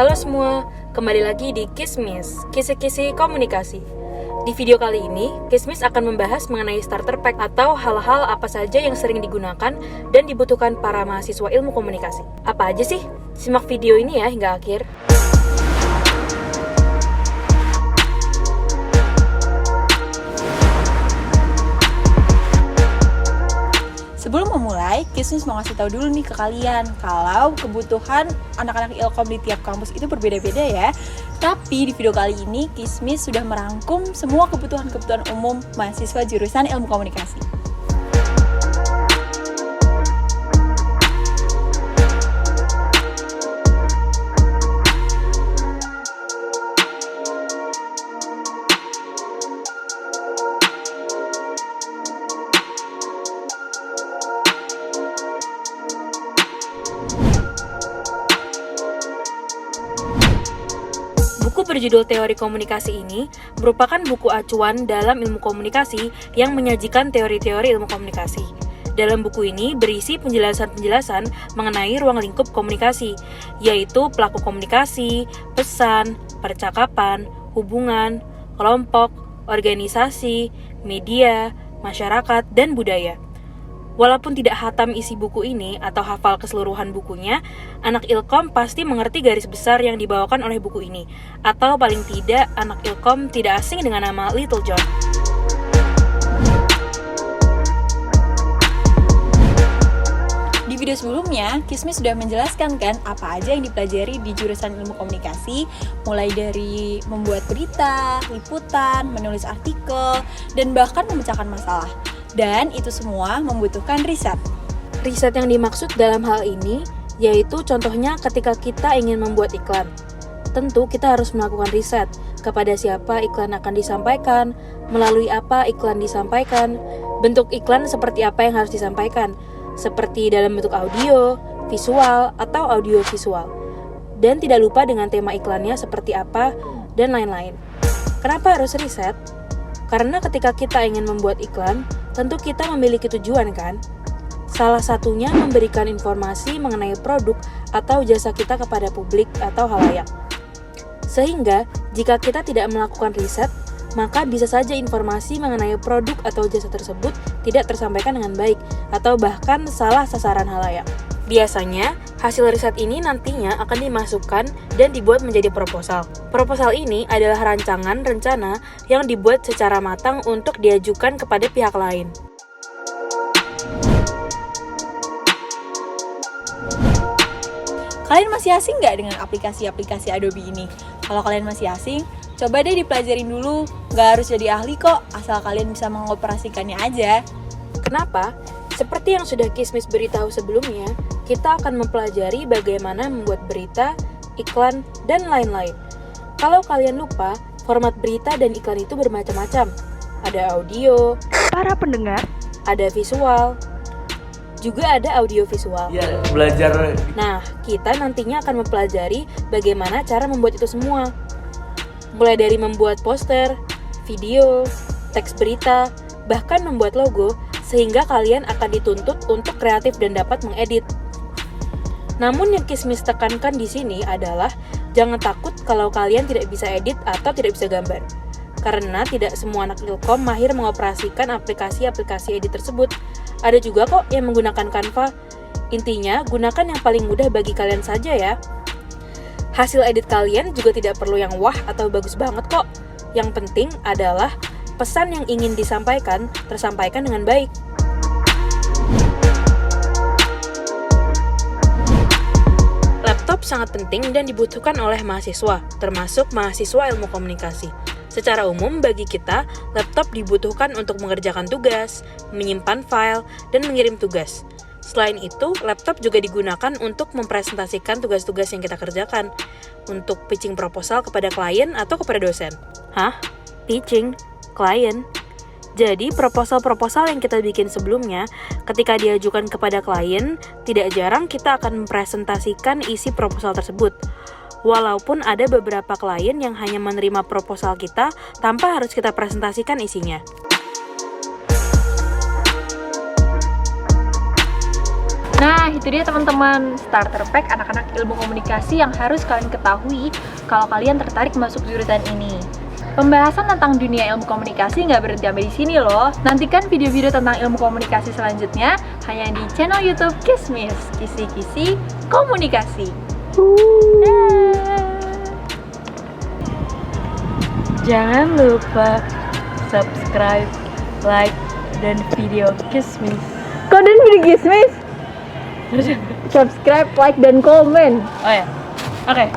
Halo semua, kembali lagi di Kismis, Kisi-kisi Komunikasi. Di video kali ini, Kismis akan membahas mengenai starter pack atau hal-hal apa saja yang sering digunakan dan dibutuhkan para mahasiswa ilmu komunikasi. Apa aja sih? Simak video ini ya hingga akhir. Sebelum memulai, Kismis mau ngasih tahu dulu nih ke kalian kalau kebutuhan anak-anak Ilkom di tiap kampus itu berbeda-beda ya. Tapi di video kali ini Kismis sudah merangkum semua kebutuhan-kebutuhan umum mahasiswa jurusan Ilmu Komunikasi. Buku berjudul Teori Komunikasi ini merupakan buku acuan dalam ilmu komunikasi yang menyajikan teori-teori ilmu komunikasi. Dalam buku ini berisi penjelasan-penjelasan mengenai ruang lingkup komunikasi, yaitu pelaku komunikasi, pesan, percakapan, hubungan, kelompok, organisasi, media, masyarakat, dan budaya. Walaupun tidak hatam isi buku ini atau hafal keseluruhan bukunya, anak Ilkom pasti mengerti garis besar yang dibawakan oleh buku ini. Atau paling tidak, anak Ilkom tidak asing dengan nama Little John. Di video sebelumnya, Kismis sudah menjelaskan kan apa aja yang dipelajari di jurusan ilmu komunikasi, mulai dari membuat berita, liputan, menulis artikel, dan bahkan memecahkan masalah. Dan itu semua membutuhkan riset. Riset yang dimaksud dalam hal ini yaitu contohnya ketika kita ingin membuat iklan. Tentu kita harus melakukan riset kepada siapa iklan akan disampaikan, melalui apa iklan disampaikan, bentuk iklan seperti apa yang harus disampaikan, seperti dalam bentuk audio, visual, atau audiovisual. Dan tidak lupa dengan tema iklannya seperti apa, dan lain-lain. Kenapa harus riset? Karena ketika kita ingin membuat iklan, tentu kita memiliki tujuan kan? Salah satunya memberikan informasi mengenai produk atau jasa kita kepada publik atau halayak. Sehingga, jika kita tidak melakukan riset, maka bisa saja informasi mengenai produk atau jasa tersebut tidak tersampaikan dengan baik, atau bahkan salah sasaran halayak. Biasanya, hasil riset ini nantinya akan dimasukkan dan dibuat menjadi proposal. Proposal ini adalah rancangan rencana yang dibuat secara matang untuk diajukan kepada pihak lain. Kalian masih asing nggak dengan aplikasi-aplikasi Adobe ini? Kalau kalian masih asing, coba deh dipelajarin dulu. Nggak harus jadi ahli kok, asal kalian bisa mengoperasikannya aja. Kenapa? Seperti yang sudah Kismis beritahu sebelumnya, kita akan mempelajari bagaimana membuat berita, iklan, dan lain-lain. Kalau kalian lupa, format berita dan iklan itu bermacam-macam. Ada audio, Para pendengar, ada visual, juga ada audiovisual. Ya, belajar. Nah, kita nantinya akan mempelajari bagaimana cara membuat itu semua. Mulai dari membuat poster, video, teks berita, bahkan membuat logo, sehingga kalian akan dituntut untuk kreatif dan dapat mengedit. Namun yang Kismis tekankan di sini adalah jangan takut kalau kalian tidak bisa edit atau tidak bisa gambar. Karena tidak semua anak Ilkom mahir mengoperasikan aplikasi-aplikasi edit tersebut. Ada juga kok yang menggunakan Canva. Intinya, gunakan yang paling mudah bagi kalian saja ya. Hasil edit kalian juga tidak perlu yang wah atau bagus banget kok. Yang penting adalah pesan yang ingin disampaikan tersampaikan dengan baik. Laptop sangat penting dan dibutuhkan oleh mahasiswa, termasuk mahasiswa ilmu komunikasi. Secara umum, bagi kita, laptop dibutuhkan untuk mengerjakan tugas, menyimpan file, dan mengirim tugas. Selain itu, laptop juga digunakan untuk mempresentasikan tugas-tugas yang kita kerjakan, untuk pitching proposal kepada klien atau kepada dosen. Hah? Pitching? Klien? Jadi, proposal-proposal yang kita bikin sebelumnya, ketika diajukan kepada klien, tidak jarang kita akan mempresentasikan isi proposal tersebut. Walaupun ada beberapa klien yang hanya menerima proposal kita tanpa harus kita presentasikan isinya. Nah, itu dia teman-teman, starter pack anak-anak ilmu komunikasi yang harus kalian ketahui kalau kalian tertarik masuk jurusan ini. Pembahasan tentang dunia ilmu komunikasi nggak berhenti sampai di sini loh. Nantikan video-video tentang ilmu komunikasi selanjutnya hanya di channel YouTube Kismis, Kisi-Kisi Komunikasi. Jangan lupa subscribe, like, dan video Kismis. Kok dan video Kismis? Subscribe, like, dan komen. Oh ya, oke.